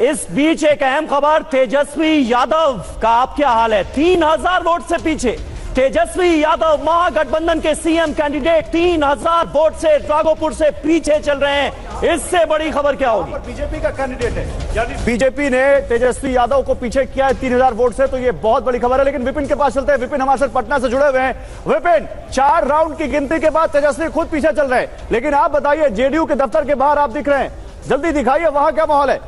इस बीच एक अहम खबर, तेजस्वी यादव का आप क्या हाल है? 3000 वोट से पीछे तेजस्वी यादव महागठबंधन के सीएम कैंडिडेट 3000 वोट से राघोपुर से पीछे चल रहे हैं। इससे बड़ी खबर क्या होगी? बीजेपी का कैंडिडेट है, यानी बीजेपी ने तेजस्वी यादव को पीछे किया है 3000 वोट से, तो ये बहुत बड़ी खबर है। लेकिन विपिन के पास चलते हैं। विपिन हमारे साथ पटना से जुड़े हुए हैं। विपिन, 4 राउंड की गिनती के बाद तेजस्वी खुद पीछे चल रहे हैं, लेकिन आप बताइए, जेडीयू के दफ्तर के बाहर आप दिख रहे हैं, जल्दी दिखाइए वहां क्या माहौल है।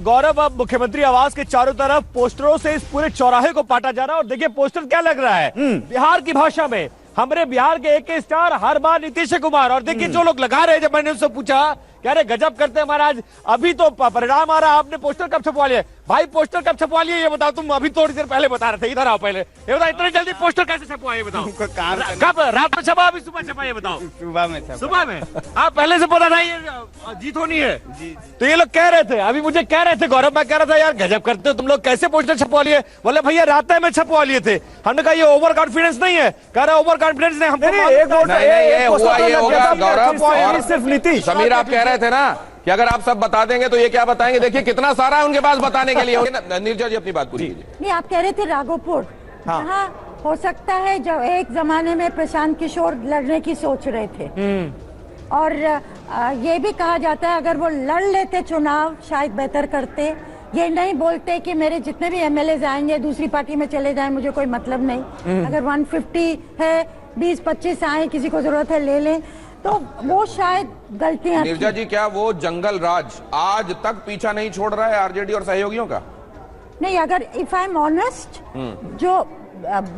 गौरव, अब मुख्यमंत्री आवास के चारों तरफ पोस्टरों से इस पूरे चौराहे को पाटा जा रहा है। और देखिए पोस्टर क्या लग रहा है, बिहार की भाषा में, हमारे बिहार के एक स्टार हर बार नीतीश कुमार। और देखिए जो लोग लगा रहे हैं, जब मैंने उनसे पूछा क्या रे गजब करते हैं महाराज, अभी तो परिणाम आ रहा, आपने पोस्टर कब छपवा लिया? भाई पोस्टर कब छपवा लिए ये बताओ, तुम अभी थोड़ी देर पहले बता रहे थे, इधर आओ पहले ये बताओ, इतने जल्दी पोस्टर कैसे छपवा ये बताओ? कब? रात में छपा, अभी सुबह छपा ये बताओ? सुबह में छपा। सुबह में? आप पहले से पता था ये जीत होनी है? तो ये लोग कह रहे थे, अभी मुझे कह रहे थे गौरव, मैं कह रहा था यार गजब करते हो तुम लोग, कैसे पोस्टर छपवा लिए? बोले भैया रात में छपवा लिए थे। हमने कहा ये ओवर कॉन्फिडेंस नहीं है? कह रहे ओवर कॉन्फिडेंस नहीं, हमको सिर्फ नीतीश। समीर आप कह रहे थे ना कि अगर आप सब बता देंगे तो ये क्या बताएंगे, देखिए कितना सारा है उनके पास बताने के लिए। नीरजा जी अपनी बात पूरी कीजिए। नहीं, आप कह रहे थे राघोपुर, हाँ हो सकता है जब एक जमाने में प्रशांत किशोर लड़ने की सोच रहे थे, और ये भी कहा जाता है अगर वो लड़ लेते चुनाव शायद बेहतर करते। ये नहीं बोलते कि मेरे जितने भी एमएलए आएंगे दूसरी पार्टी में चले जाएं, मुझे कोई मतलब नहीं। अगर 150 है, 20-25 आए, किसी को जरूरत है ले लें, तो वो शायद गलतियां। नीरजा जी, क्या वो जंगल राज आज तक पीछा नहीं छोड़ रहा है आरजेडी और सहयोगियों का? नहीं, अगर इफ आई एम ऑनेस्ट, जो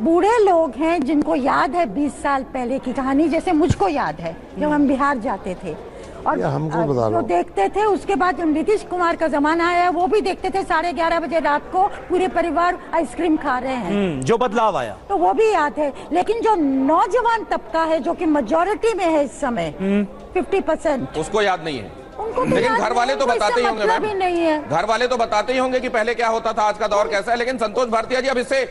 बूढ़े लोग हैं जिनको याद है 20 साल पहले की कहानी, जैसे मुझको याद है जब हम बिहार जाते थे और जो देखते थे, उसके बाद जो नीतीश कुमार का जमाना आया वो भी देखते थे 11:30 बजे रात को पूरे परिवार आइसक्रीम खा रहे हैं, जो बदलाव आया तो वो भी याद है। लेकिन जो नौजवान तबका है जो कि मेजोरिटी में है इस समय, 50%, उसको याद नहीं है। उनको लेकिन घर वाले तो बताते ही होंगे मैम, नहीं है, घर वाले तो बताते ही होंगे कि पहले क्या होता था, आज का दौर कैसा है। लेकिन संतोष भाटिया जी, अब इससे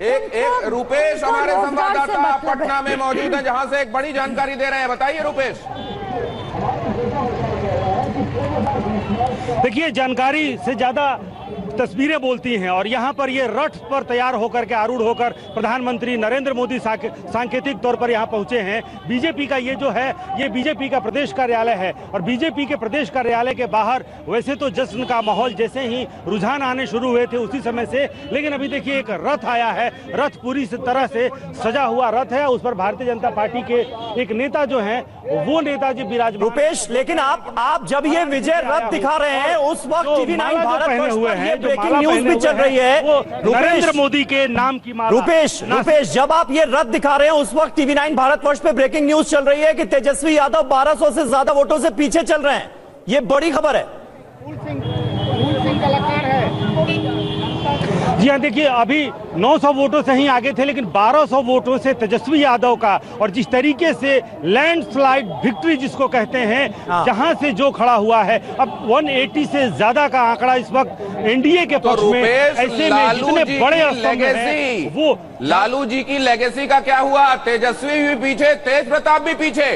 एक रूपेश हमारे संवाददाता पटना में मौजूद है, जहां से एक बड़ी जानकारी दे रहे हैं। बताइए रूपेश। देखिए, जानकारी से ज्यादा तस्वीरें बोलती हैं, और यहाँ पर ये रथ पर तैयार होकर के आरूढ़ होकर प्रधानमंत्री नरेंद्र मोदी सांकेतिक तौर पर यहाँ पहुंचे हैं। बीजेपी का ये जो है, ये बीजेपी का प्रदेश कार्यालय है, और बीजेपी के प्रदेश कार्यालय के बाहर वैसे तो जश्न का माहौल जैसे ही रुझान आने शुरू हुए थे उसी समय से, लेकिन अभी देखिए एक रथ आया है, रथ पूरी तरह से सजा हुआ रथ है, उस पर भारतीय जनता पार्टी के एक नेता जो है वो नेताजी विराजमान। रूपेश, लेकिन आप जब ये विजय रथ दिखा रहे हैं उस वक्त टीवी9 भारत पहने हुए हैं, ब्रेकिंग न्यूज भी चल रही है, नरेंद्र मोदी के नाम की माला। रूपेश, जब आप ये रथ दिखा रहे हैं उस वक्त टीवी9 भारतवर्ष पे ब्रेकिंग न्यूज चल रही है कि तेजस्वी यादव 1200 से ज्यादा वोटों से पीछे चल रहे हैं। ये बड़ी खबर है। जी हाँ, देखिए अभी 900 वोटों से ही आगे थे, लेकिन 1200 वोटों से तेजस्वी यादव का, और जिस तरीके से लैंडस्लाइड विक्ट्री जिसको कहते हैं, जहां से जो खड़ा हुआ है, अब 180 से ज्यादा का आंकड़ा इस वक्त एनडीए के पक्ष में। ऐसे में जितने बड़े हैं, वो लालू जी की लेगेसी का क्या हुआ? तेजस्वी भी पीछे, तेज प्रताप भी पीछे।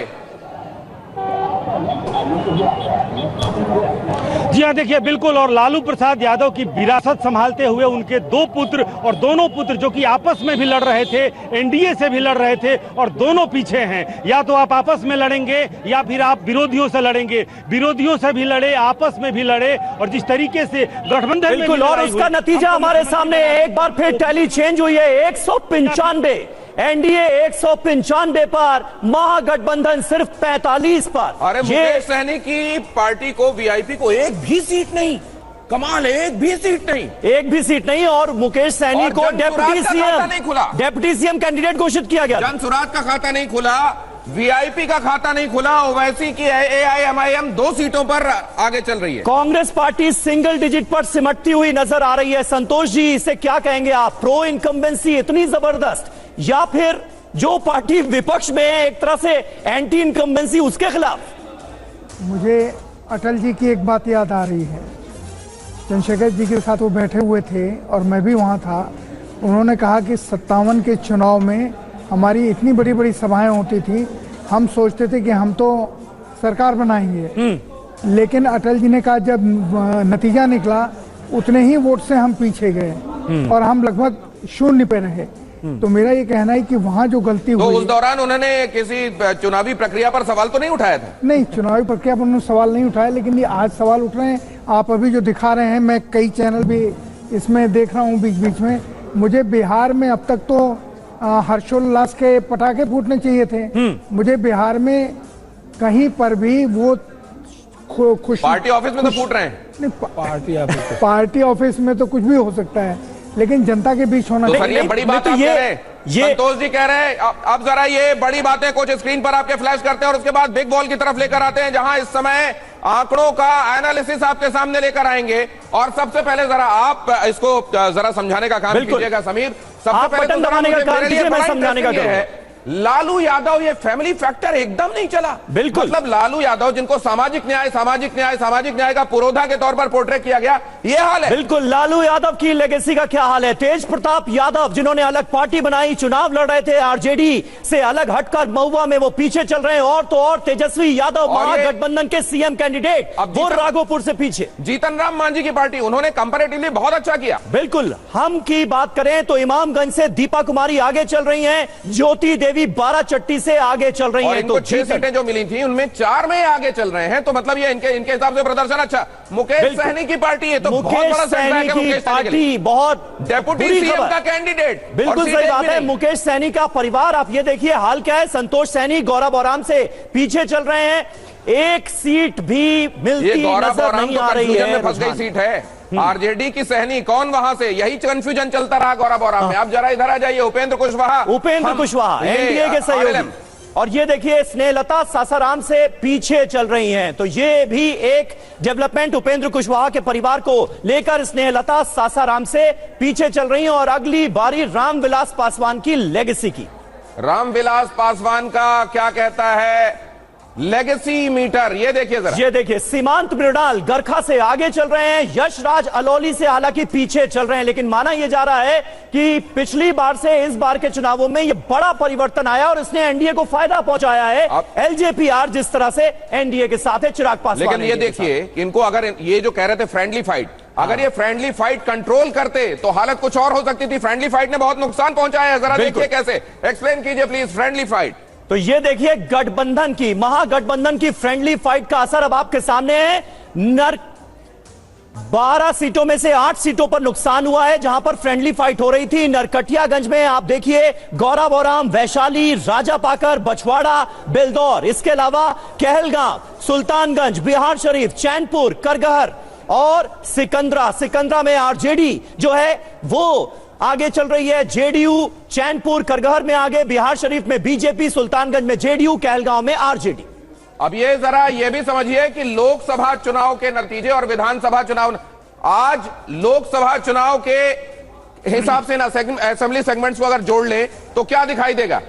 जी हाँ, देखिए बिल्कुल, और लालू प्रसाद यादव की विरासत संभालते हुए उनके 2 पुत्र, और दोनों पुत्र जो कि आपस में भी लड़ रहे थे, एनडीए से भी लड़ रहे थे, और दोनों पीछे हैं। या तो आप आपस में लड़ेंगे या फिर आप विरोधियों से लड़ेंगे, विरोधियों से भी लड़े, आपस में भी लड़े, और जिस तरीके से गठबंधन बिल्कुल, और उसका नतीजा हमारे सामने एक बार फिर टैली चेंज हुई है। 195 एनडीए 195 पर, महागठबंधन सिर्फ 45 पर। अरे मुकेश सहनी की पार्टी को, वीआईपी को एक भी सीट नहीं। कमाल है, एक भी सीट नहीं। और मुकेश सहनी को डेप्यूटी सीएम कैंडिडेट घोषित किया गया। जनसुराज का खाता नहीं खुला, वीआईपी का खाता नहीं खुला। ओवैसी की एआईएमआईएम 2 सीटों पर आगे चल रही है। कांग्रेस पार्टी सिंगल डिजिट पर सिमटती हुई नजर आ रही है। संतोष जी, इसे क्या कहेंगे आप? प्रो इनकम्बेंसी इतनी जबरदस्त, या फिर जो पार्टी विपक्ष में है एक तरह से एंटी इनकम्बेंसी, उसके खिलाफ? मुझे अटल जी की एक बात याद आ रही है। चंद्रशेखर जी के साथ वो बैठे हुए थे और मैं भी वहाँ था। उन्होंने कहा कि 57 के चुनाव में हमारी इतनी बड़ी बड़ी सभाएं होती थी, हम सोचते थे कि हम तो सरकार बनाएंगे, लेकिन अटल जी ने कहा जब नतीजा निकला उतने ही वोट से हम पीछे गए और हम लगभग शून्य पे रहे। तो मेरा ये कहना है कि वहां जो गलती तो हुई, उस दौरान उन्होंने किसी चुनावी प्रक्रिया पर सवाल तो नहीं उठाया था? नहीं, चुनावी प्रक्रिया पर उन्होंने सवाल नहीं उठाया, लेकिन ये आज सवाल उठ रहे हैं। आप अभी जो दिखा रहे हैं, मैं कई चैनल भी इसमें देख रहा हूँ बीच बीच में। मुझे बिहार में अब तक तो हर्षोल्लास के पटाखे फूटने चाहिए थे, मुझे बिहार में कहीं पर भी वो खुशी, पार्टी ऑफिस में तो फूट रहे हैं। नहीं, पार्टी ऑफिस में तो कुछ भी हो सकता है, लेकिन जनता के बीच होना चाहिए। ये बड़ी बात आप कह रहे हैं, संतोष जी कह रहे हैं। अब जरा ये बड़ी बातें कुछ स्क्रीन पर आपके फ्लैश करते हैं और उसके बाद बिग बॉल की तरफ लेकर आते हैं, जहां इस समय आंकड़ों का एनालिसिस आपके सामने लेकर आएंगे। और सबसे पहले जरा आप इसको जरा समझाने का काम कीजिएगा समीर। सबसे पहले तो समझाने का है, लालू यादव ये फैमिली फैक्टर एकदम नहीं चला। बिल्कुल, मतलब लालू यादव जिनको सामाजिक न्याय का पुरोधा के तौर पर पोर्ट्रेट किया गया, ये हाल है। बिल्कुल, लालू यादव की लेगेसी का क्या हाल है? तेज प्रताप यादव जिन्होंने अलग पार्टी बनाई, चुनाव लड़ रहे थे, आरजेडी से अलग हटकर महुआ में वो पीछे चल रहे हैं। और तो और तेजस्वी यादव महागठबंधन के सीएम कैंडिडेट, वो राघोपुर से पीछे। जीतन राम मांझी की पार्टी, उन्होंने कंपैरेटिवली बहुत अच्छा किया। बिल्कुल, हम की बात करें तो इमामगंज से दीपा कुमारी आगे चल रही हैं, ज्योति देवी 12 चट्टी से आगे चल रही हैं। तो 6 सीटें जो मिली थी उनमें 4 में आगे चल रहे हैं, तो मतलब ये इनके हिसाब से प्रदर्शन अच्छा। मुकेश सहनी की पार्टी है, तो बहुत बड़ा सेटबैक है मुकेश पार्टी, बहुत डेप्यूटी सीएम का कैंडिडेट। बिल्कुल सही बात है। मुकेश सहनी का परिवार, आप ये देखिए हाल क्या है। संतोष सहनी गौरव बोराम से पीछे चल रहे हैं, एक सीट भी मिलती नजर नहीं आ रही है। फंस गई सीट है आरजेडी की। सहनी कौन वहां से, यही कंफ्यूजन चलता रहा गौरव बोराम में। आप जरा इधर आ जाइए, उपेंद्र कुशवाहा एनडीए के सहयोगी। और ये देखिए स्नेहलता सासाराम से पीछे चल रही हैं। तो ये भी एक डेवलपमेंट उपेंद्र कुशवाहा के परिवार को लेकर स्नेहलता सासाराम से पीछे चल रही हैं। और अगली बारी रामविलास पासवान की लेगेसी की। रामविलास पासवान का क्या कहता है लेगेसी मीटर, ये देखिए जरा। ये देखिए सीमांत मृणाल गरखा से आगे चल रहे हैं, यशराज अलौली से हालांकि पीछे चल रहे हैं। लेकिन माना यह जा रहा है कि पिछली बार से इस बार के चुनावों में यह बड़ा परिवर्तन आया और इसने एनडीए को फायदा पहुंचाया है। एलजेपीआर जिस तरह से एनडीए के साथ है, चिराग पासवान। लेकिन ये देखिए इनको, अगर ये जो कह रहे थे फ्रेंडली फाइट, अगर ये फ्रेंडली फाइट कंट्रोल करते तो हालत कुछ और हो सकती थी। फ्रेंडली फाइट ने बहुत नुकसान पहुंचाया है, जरा देखिए कैसे। एक्सप्लेन कीजिए प्लीज फ्रेंडली फाइट। तो ये देखिए गठबंधन की, महागठबंधन की फ्रेंडली फाइट का असर अब आपके सामने है। 12 सीटों में से 8 सीटों पर नुकसान हुआ है जहां पर फ्रेंडली फाइट हो रही थी। नरकटियागंज में आप देखिए गौरा बोराम, वैशाली, राजापाकर, बछवाड़ा, बेलदौर, इसके अलावा कहलगांव, सुल्तानगंज, बिहार शरीफ, चैनपुर, करगहर और सिकंदरा में आरजेडी जो है वो आगे चल रही है। जेडीयू चैनपुर, करगहर में आगे, बिहार शरीफ में बीजेपी, सुल्तानगंज में जेडीयू, कहलगांव में आरजेडी। अब ये जरा ये भी समझिए कि लोकसभा चुनाव के नतीजे और विधानसभा चुनाव, आज लोकसभा चुनाव के हिसाब से ना असेंबली सेगमेंट्स को अगर जोड़ ले तो क्या दिखाई देगा?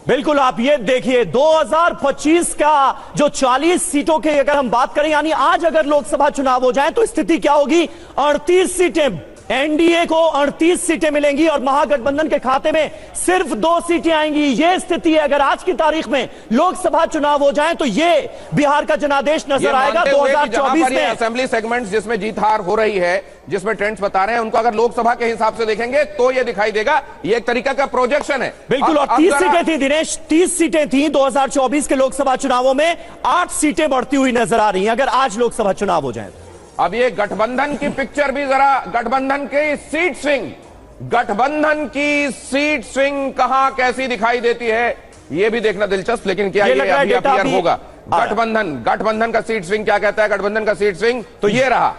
बिल्कुल, आप ये देखिए 2025 का जो 40 सीटों के अगर हम बात करें, यानी आज अगर लोकसभा चुनाव हो जाए तो स्थिति क्या होगी? 38 सीटें एनडीए को 38 सीटें मिलेंगी और महागठबंधन के खाते में सिर्फ 2 सीटें आएंगी। यह स्थिति है। अगर आज की तारीख में लोकसभा चुनाव हो जाए तो यह बिहार का जनादेश नजर आएगा 2024 में। असेंबली सेगमेंट्स जिसमें जीत हार हो रही है, जिसमें ट्रेंड्स बता रहे हैं, उनको अगर लोकसभा के हिसाब से देखेंगे तो यह दिखाई देगा। ये एक तरीका का प्रोजेक्शन है। बिल्कुल, और 30 सीटें थी दिनेश, 30 सीटें थी 2024 के लोकसभा चुनावों में, 8 सीटें बढ़ती हुई नजर आ रही हैं अगर आज लोकसभा चुनाव हो जाए। अब ये गठबंधन की पिक्चर भी जरा, गठबंधन की सीट स्विंग, गठबंधन की सीट स्विंग कहां कैसी दिखाई देती है ये भी देखना दिलचस्प। लेकिन क्या ये अभी अपीयर होगा? गठबंधन का सीट स्विंग क्या कहता है? गठबंधन का सीट स्विंग तो ये रहा।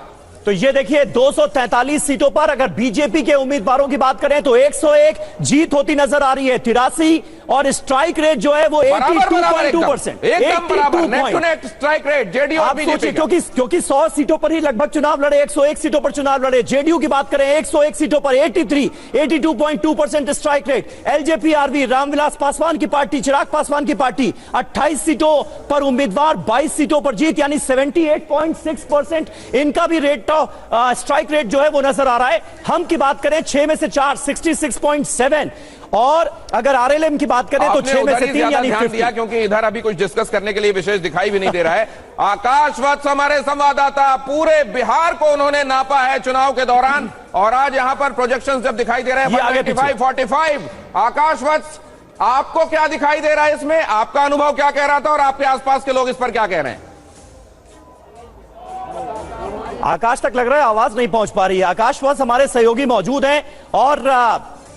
तो ये देखिए 243 सीटों पर अगर बीजेपी के उम्मीदवारों की बात करें तो 101 जीत होती नजर आ रही है, 83, और स्ट्राइक रेट जो है वो 82.2%। एकदम बराबर, neck to neck strike rate JDU और बीजेपी। क्योंकि 100 सीटों पर ही लगभग चुनाव लड़े, 101 सीटों पर चुनाव लड़े। जेडीयू की बात करें 101 सीटों पर 82.2% स्ट्राइक रेट। एलजेपीआरवी रामविलास पासवान की पार्टी, चिराग पासवान की पार्टी 28 सीटों पर उम्मीदवार, 22 सीटों पर जीत, यानी 78.6% इनका भी रेट स्ट्राइक रेट जो है वो नजर आ रहा है। हम की बात करें 6 में से 4, 66.7, और अगर आरएलएम की बात करें तो 6 में से 3 यानी 50। क्योंकि इधर अभी कुछ डिस्कस करने के लिए विशेष दिखाई भी नहीं दे रहा है। आकाश वत्स हमारे संवाददाता, पूरे बिहार को उन्होंने नापा है चुनाव के दौरान, और आज यहां पर प्रोजेक्शंस जब दिखाई दे रहे हैं 45-45। आकाश वत्स, आपको क्या दिखाई दे रहा है इसमें? आपका अनुभव क्या कह रहा था और आपके आसपास के लोग इस पर क्या कह रहे हैं? आकाश तक लग रहा है आवाज नहीं पहुंच पा रही है। आकाश वत्स हमारे सहयोगी मौजूद हैं और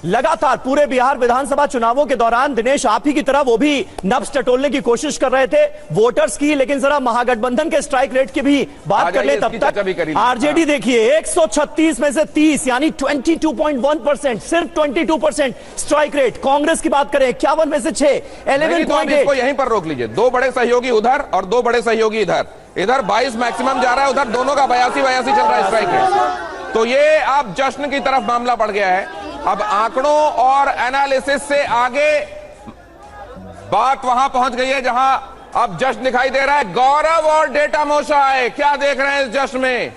लगातार पूरे बिहार विधानसभा चुनावों के दौरान दिनेश आप ही की तरह वो भी नब्ज टटोलने की कोशिश कर रहे थे वोटर्स की, लेकिन जरा महागठबंधन के स्ट्राइक रेट की भी बात कर ले तब तक। आरजेडी देखिए 136 में से 30 यानी 22.1%, सिर्फ 22% स्ट्राइक रेट। कांग्रेस की बात करें 51 में से 6, 11.8। यहीं पर रोक लीजिए, 2 बड़े सहयोगी उधर और 2 बड़े सहयोगी इधर। इधर 22 मैक्सिमम जा रहा है, उधर दोनों का 82 चल रहा है स्ट्राइक रेट। तो ये अब जश्न की तरफ मामला बढ़ गया है। अब आंकड़ों और एनालिसिस से आगे बात वहां पहुंच गई है जहां अब जश्न दिखाई दे रहा है। गौरव और डेटा मोशा है, क्या देख रहे हैं इस जश्न में?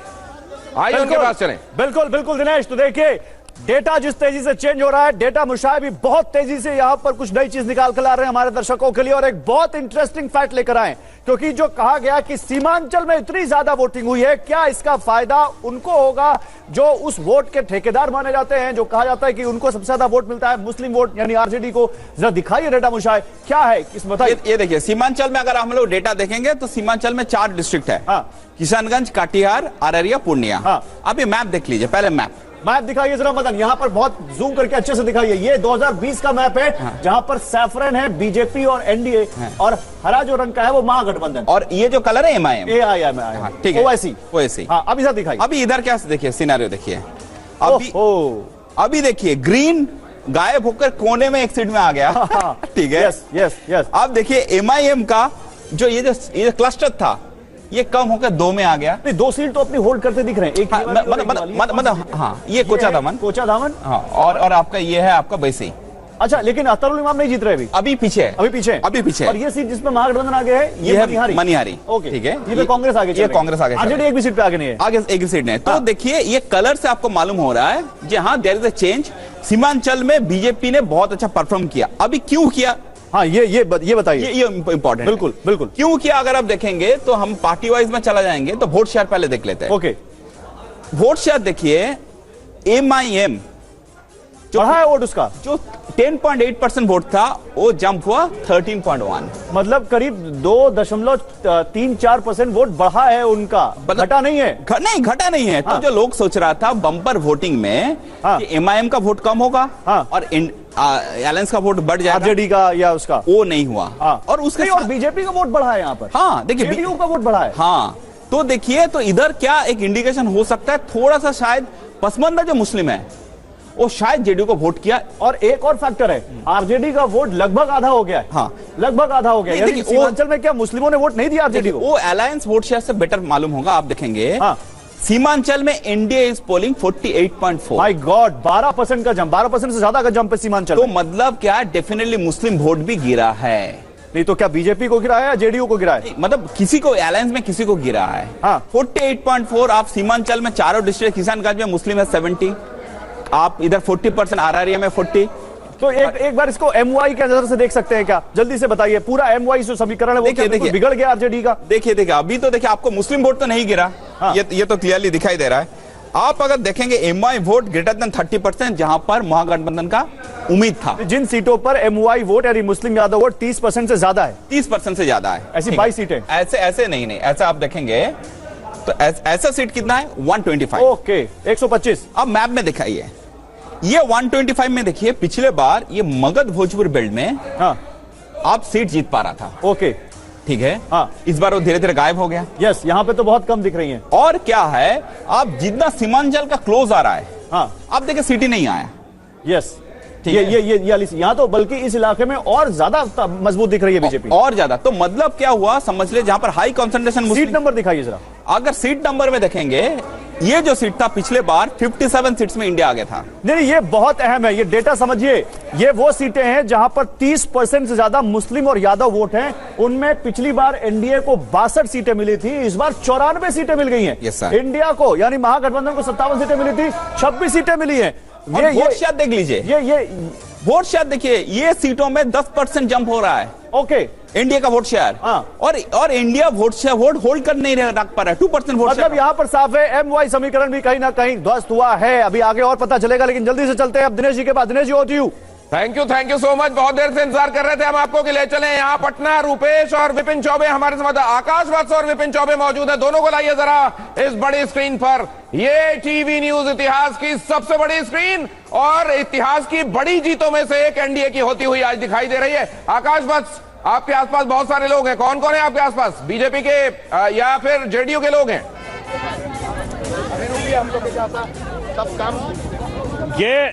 आइए उनके पास चलें। बिल्कुल बिल्कुल दिनेश, तो देखिए डेटा जिस तेजी से चेंज हो रहा है, डेटा मुशाह भी बहुत तेजी से यहां पर कुछ नई चीज निकाल कर ला रहे हैं हमारे दर्शकों के लिए, और एक बहुत इंटरेस्टिंग फैक्ट लेकर आए, क्योंकि जो कहा गया कि सीमांचल में इतनी ज्यादा वोटिंग हुई है, क्या इसका फायदा उनको होगा जो उस वोट के ठेकेदार माने जाते हैं, जो कहा जाता है कि उनको सबसे ज्यादा वोट मिलता है मुस्लिम वोट यानी आरजेडी को। जरा दिखाइए डेटा मुशाह क्या है इस बताइए। ये देखिए सीमांचल में अगर हम लोग डेटा देखेंगे तो सीमांचल में 4 डिस्ट्रिक्ट है। किशनगंज, कटिहार, अररिया, पूर्णिया। अभी मैप देख लीजिए, पहले मैप दिखाइए जरा मदन, यहां पर बहुत जूम करके अच्छे से दिखाइए। ये 2020 का मैप है जहां पर सैफरन है बीजेपी और एनडीए, और हरा जो रंग का है वो महागठबंधन, और ये जो कलर है एमआईएम, ठीक है, ओवैसी। अभी सर दिखाइए, अभी इधर क्या देखिए सिनेरियो देखिए। अभी देखिए ग्रीन गायब होकर कोने में एक सीट में आ गया, ठीक है। यस। अब देखिए एमआईएम का जो ये क्लस्टर था ये कम होकर 2 में आ गया। 2 सीट तो अपनी होल्ड करते दिख रहे हैं। एक मतलब हाँ, ये कोचा दामन, हाँ, और आपका ये है आपका वैसे। अच्छा, लेकिन अख्तरुल इमाम नहीं जीत रहे अभी पीछे और ये सीट जिसमें महागठबंधन आगे है ये है मनिहारी। ओके, ठीक है, ये कांग्रेस आगे, ये कांग्रेस आगे, आरजेडी एक भी सीट पे आगे नहीं है, आगे एक भी सीट नहीं। तो देखिए ये कलर से आपको मालूम हो रहा है जी हाँ, there is a change. Seemanchal में बीजेपी ने बहुत अच्छा परफॉर्म किया। अभी क्यों किया? हाँ, ये बताइए। ये इंपॉर्टेंट, बिल्कुल। क्यों किया अगर आप देखेंगे तो हम पार्टी वाइज में चला जाएंगे तो वोट शेयर पहले देख लेते हैं। ओके, वोट शेयर देखिए, एमआईएम जो बढ़ा है वोट उसका, जो 10.8% वोट था वो जंप हुआ 13.1, मतलब करीब 2.34% वोट बढ़ा है उनका, घटा नहीं है। घटा नहीं है। तो जो लोग सोच रहा था बम्पर वोटिंग में कि एमआईएम का वोट कम होगा और अलायंस का वोट बढ़ जाएगा, आरजेडी का या उसका, वो नहीं हुआ। और उसके और बीजेपी का वोट बढ़ा है यहाँ पर। हाँ देखिए, जेडीयू का वोट बढ़ा है। हाँ, तो देखिए, तो इधर क्या एक इंडिकेशन हो सकता है, थोड़ा सा शायद पसमानदा जो मुस्लिम है वो शायद जेडीयू को वोट किया। और एक और फैक्टर है, आरजेडी का वोट लगभग आधा हो गया है। हाँ, लगभग आधा हो गया। यानी सीमांचल में क्या मुस्लिमों ने वोट नहीं दिया आरजेडी को? वो अलायंस वोट शेयर से बेटर मालूम होगा, आप देखेंगे। सीमांचल में NDA is polling 48.4। My God, 12% का जंप, 12% से ज्यादा का जंप है सीमांचल। तो मतलब क्या, डेफिनेटली मुस्लिम वोट भी गिरा है। नहीं तो क्या बीजेपी को गिरा है या जेडीयू को गिरा है? मतलब किसी को, अलायंस में किसी को गिरा है। 48.4। आप सीमांचल में चारों डिस्ट्रिक्ट, किशनगंज में मुस्लिम है 70, आप इधर 40%, अररिया में 40। तो एक बार इसको एमवाई के नजर से देख सकते हैं क्या? जल्दी से बताइए, पूरा एमवाई जो समीकरण है वो क्या बिगड़ गया आरजेडी का? देखिए अभी तो देखिए आपको मुस्लिम वोट तो नहीं गिरा। ये तो क्लियरली दिखाई दे रहा है। आप अगर देखेंगे एमवाई वोट ग्रेटर देन 30%, जहां पर महागठबंधन का उम्मीद था। जिन सीटों पर एमवाई वोट यानी मुस्लिम यादव वोट 30% से ज्यादा है, 30% से ज्यादा है, ऐसी 22 सीटें। ऐसे नहीं, ऐसा आप देखेंगे तो ऐसा सीट कितना है? 125। ओके, 125। अब मैप में दिखाइए, ये 125 में देखिए, पिछले बार ये मगध भोजपुर बेल्ट में आप सीट जीत पा रहा था। ओके, ठीक है। इस बार वो धीरे धीरे गायब हो गया। यस, यहाँ पे तो बहुत कम दिख रही है। और क्या है, आप जितना सीमांचल का क्लोज आ रहा है, आप देखिए सीट ही नहीं आया। यस, ये यहाँ तो बल्कि इस इलाके में और ज्यादा मजबूत दिख रही है बीजेपी, और ज्यादा। तो मतलब क्या हुआ समझ ले, जहां पर हाई कंसंट्रेशन। सीट नंबर दिखाइए जरा। अगर सीट नंबर में देखेंगे, ये जो सीट था पिछले बार 57 सीट्स में इंडिया आगे था। नहीं, ये बहुत अहम है, ये डेटा समझिए। ये वो सीटें हैं जहां पर 30% से ज्यादा मुस्लिम और यादव वोट हैं। उनमें पिछली बार एनडीए को 62 सीटें मिली थी, इस बार 94 सीटें मिल गई हैं। yes, इंडिया को यानी महागठबंधन को 57 सीटें मिली थी, 26 सीटें मिली हैं। और वोट शेयर देख लीजिए, ये वोट शेयर देखिए, ये सीटों में 10% जंप हो रहा है। ओके, इंडिया का वोट शेयर, और इंडिया वोट होल्ड कर नहीं रख पा रहा है, 2% वोट शेयर। मतलब यहां पर साफ है, एमवाई समीकरण भी कहीं ना कहीं ध्वस्त हुआ है। अभी आगे और पता चलेगा, लेकिन जल्दी से चलते हैं अब दिनेश जी के पास। Dinesh ji, over to you. Thank you so much. बहुत देर से इंतजार कर रहे थे हम आपको कि ले चले यहाँ पटना। रूपेश और विपिन चौबे हमारे साथ, आकाश वत्स और विपिन चौबे मौजूद हैं। दोनों को लाइए जरा इस बड़ी स्क्रीन पर। ये टीवी न्यूज इतिहास की सबसे बड़ी स्क्रीन और इतिहास की बड़ी जीतों में से एक एनडीए की होती हुई आज दिखाई दे रही है। आकाश वत्स, आपके आसपास बहुत सारे लोग हैं, कौन कौन है आपके आसपास? बीजेपी के या फिर जेडीयू के लोग हैं? ये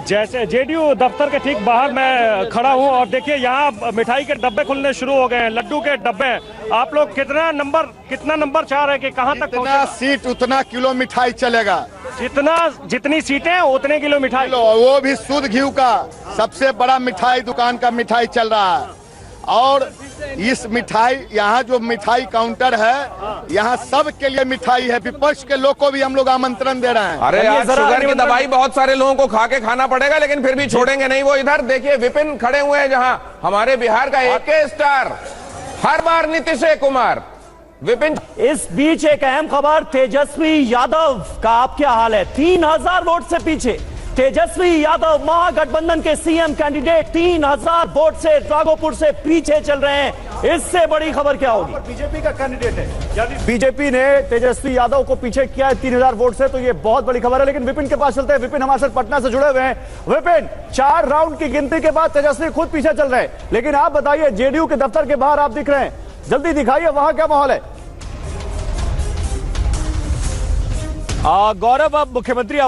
जैसे जेडीयू दफ्तर के ठीक बाहर मैं खड़ा हूं और देखिए यहाँ मिठाई के डब्बे खुलने शुरू हो गए हैं, लड्डू के डब्बे। आप लोग कितना नंबर चाह रहे हैं कि कहां तक जितना सीट उतना किलो मिठाई चलेगा, जितनी सीटें उतने किलो मिठाई, वो भी शुद्ध घी का सबसे बड़ा मिठाई दुकान का मिठाई चल रहा है। और इस मिठाई, यहाँ जो मिठाई काउंटर है, यहाँ सब के लिए मिठाई है। विपक्ष के लोग को भी हम लोग आमंत्रण दे रहे हैं। अरे यार, शुगर की दवाई बहुत सारे लोगों को खा के खाना पड़ेगा, लेकिन फिर भी छोड़ेंगे नहीं। वो इधर देखिए, विपिन खड़े हुए हैं, जहां हमारे बिहार का एक स्टार, हर बार नीतीश कुमार। विपिन, इस बीच एक अहम खबर, तेजस्वी यादव का आप क्या हाल है? 3000 वोट से पीछे तेजस्वी यादव महागठबंधन के सीएम कैंडिडेट 3000 वोट से राघोपुर से पीछे चल रहे हैं। इससे बड़ी खबर क्या होगी? बीजेपी का कैंडिडेट है, यानी बीजेपी ने तेजस्वी यादव को पीछे किया है 3000 वोट से, तो ये बहुत बड़ी खबर है। लेकिन विपिन के पास चलते हैं। विपिन हमारे साथ पटना से जुड़े हुए हैं। विपिन, 4 राउंड की गिनती के बाद तेजस्वी खुद पीछे चल रहे हैं, लेकिन आप बताइए, जेडीयू के दफ्तर के बाहर आप दिख रहे हैं, जल्दी दिखाइए वहां क्या माहौल है? गौरव, अब मुख्यमंत्री